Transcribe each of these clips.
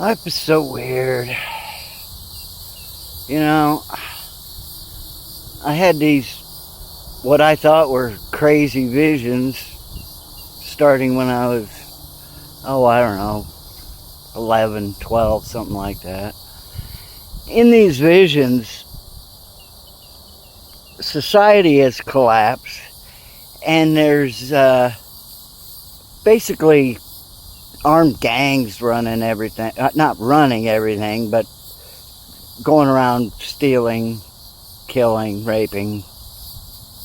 Life is so weird. You know, I had these, what I thought were crazy visions starting when I was, I don't know, 11, 12, something like that. In these visions, society has collapsed, and there's basically armed gangs running everything, not running everything, but going around stealing, killing, raping,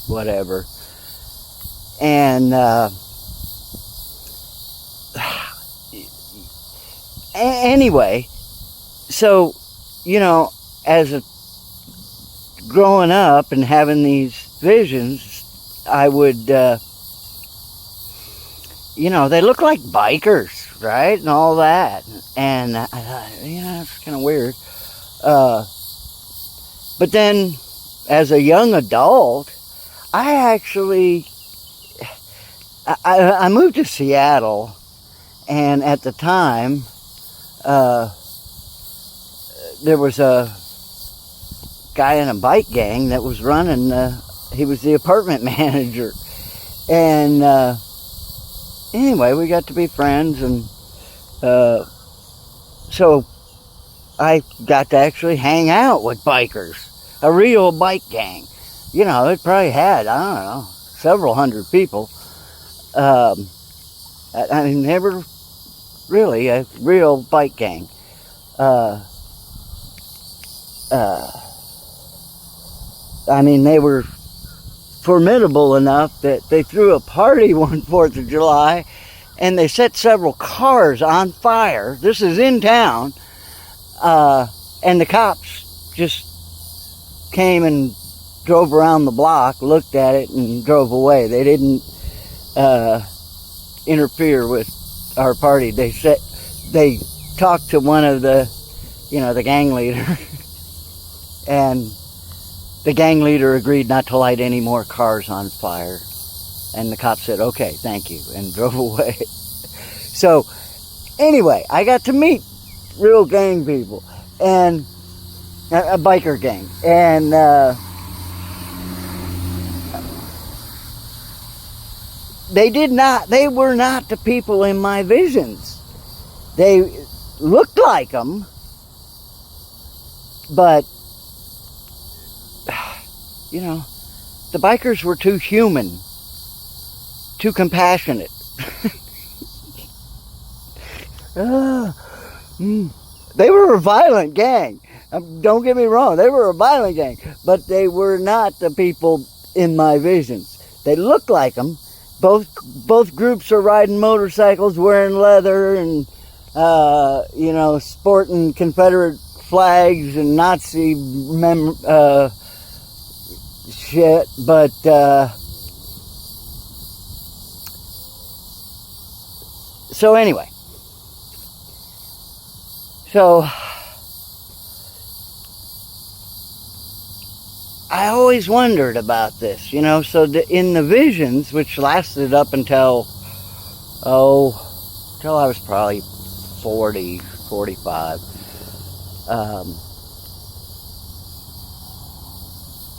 whatever. And anyway, so, you know, as growing up and having these visions, I would, they look like bikers, right? And all that. And I thought, it's kind of weird. But then, as a young adult, I actually, I moved to Seattle, and at the time, there was a guy in a bike gang that was running, he was the apartment manager. And anyway, we got to be friends, and so I got to actually hang out with bikers, a real bike gang. It probably had, I don't know, several hundred people. I never really a real bike gang. They were formidable enough that they threw a party one 4th of July, and they set several cars on fire. This is in town. And the cops just came and drove around the block, looked at it, and drove away. They didn't interfere with our party. They talked to one of the gang leader, and the gang leader agreed not to light any more cars on fire. And the cop said, "Okay, thank you," and drove away. So, anyway, I got to meet real gang people, and a biker gang. And they were not the people in my visions. They looked like them, but the bikers were too human, too compassionate. They were a violent gang. Don't get me wrong, they were a violent gang, but they were not the people in my visions. They looked like them. Both groups are riding motorcycles, wearing leather, and sporting Confederate flags and Nazi shit. But so anyway, I always wondered about this, so in the visions, which lasted up until I was probably 40, 45.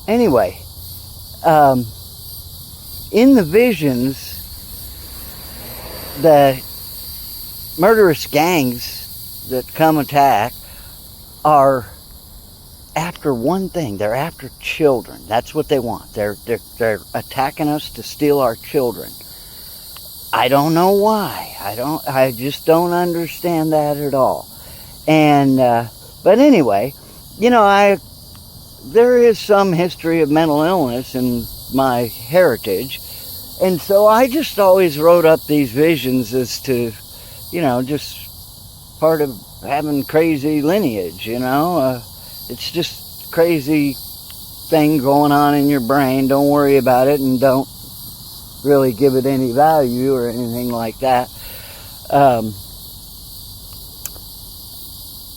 Anyway, in the visions, the murderous gangs that come attack are after one thing. They're after children. That's what they want. They're attacking us to steal our children. I don't know why. I just don't understand that at all. And but anyway, there is some history of mental illness in my heritage, and so I just always wrote up these visions as to, just part of having crazy lineage. It's just crazy thing going on in your brain. Don't worry about it, and don't really give it any value or anything like that.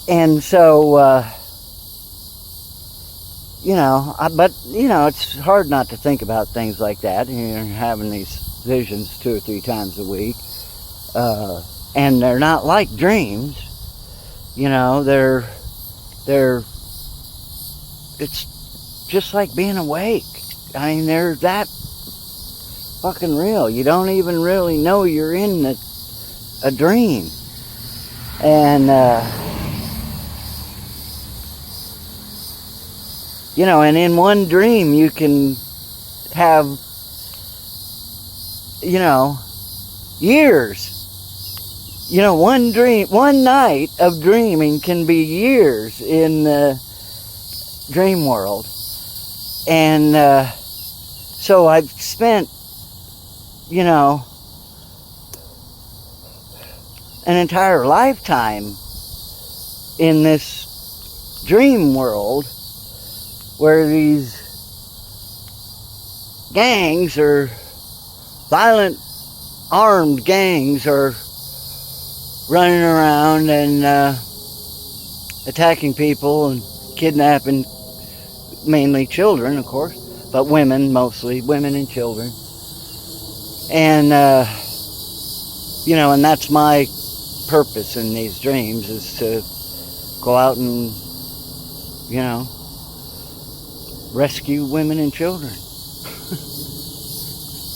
And so, it's hard not to think about things like that. You're having these visions 2 or 3 times a week, and they're not like dreams. You know, it's just like being awake. I mean, they're that fucking real. You don't even really know you're in a dream. And, you know, and in one dream you can have, you know, years. You know, one night of dreaming can be years in the dream world. And so I've spent, you know, an entire lifetime in this dream world where these gangs, or violent armed gangs, are running around and attacking people and kidnapping mainly children, of course, but women mostly, women and children. And, you know, and that's my purpose in these dreams, is to go out and, you know, rescue women and children.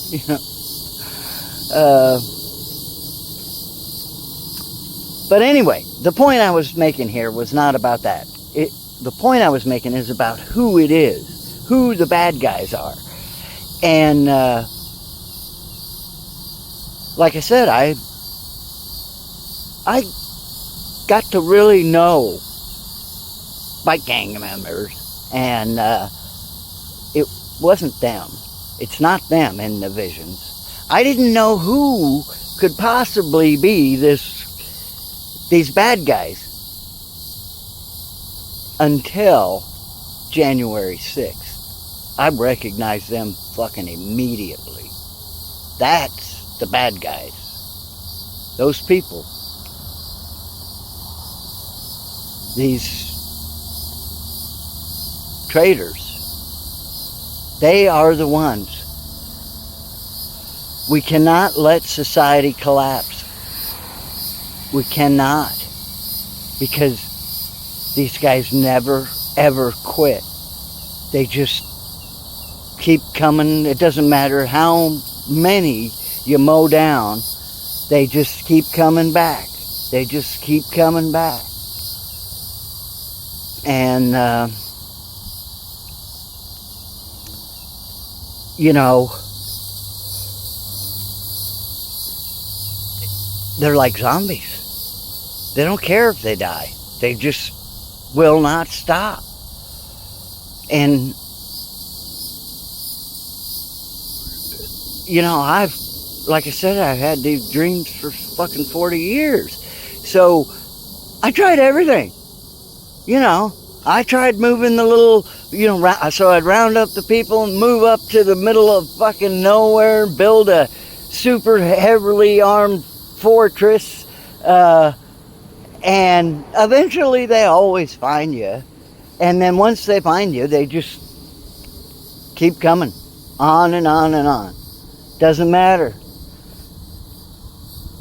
You know. But anyway, the point I was making here was not about that. The point I was making is about who it is, who the bad guys are. And like I said, I got to really know bike gang members, and it wasn't them. It's not them in the visions. I didn't know who could possibly be these bad guys until January 6th. I recognized them fucking immediately. That's the bad guys. Those people. These traitors. They are the ones. We cannot let society collapse. We cannot. Because these guys never, ever quit. They just keep coming. It doesn't matter how many you mow down. They just keep coming back. They just keep coming back. And, you know, they're like zombies. They don't care if they die. They just will not stop. And, you know, like I said, I've had these dreams for fucking 40 years. So, I tried everything. You know, I tried moving the little, you know, so I'd round up the people and move up to the middle of fucking nowhere, build a super heavily armed fortress, and eventually they always find you. And then once they find you, they just keep coming on and on and on. Doesn't matter.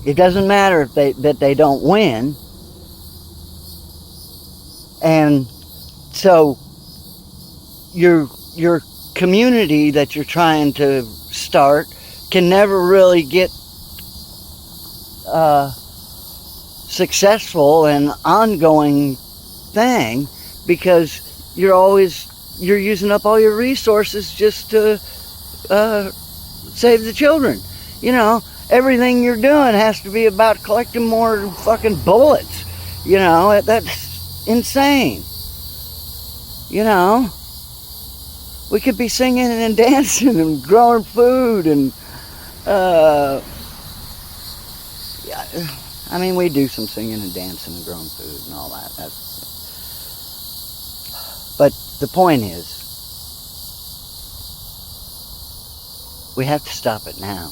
It doesn't matter if that they don't win. And so your community that you're trying to start can never really get successful and ongoing thing, because you're using up all your resources just to save the children. You know, everything you're doing has to be about collecting more fucking bullets. You know, that's insane. You know, we could be singing and dancing and growing food and I mean, we do some singing and dancing and growing food and all that. But the point is, we have to stop it now.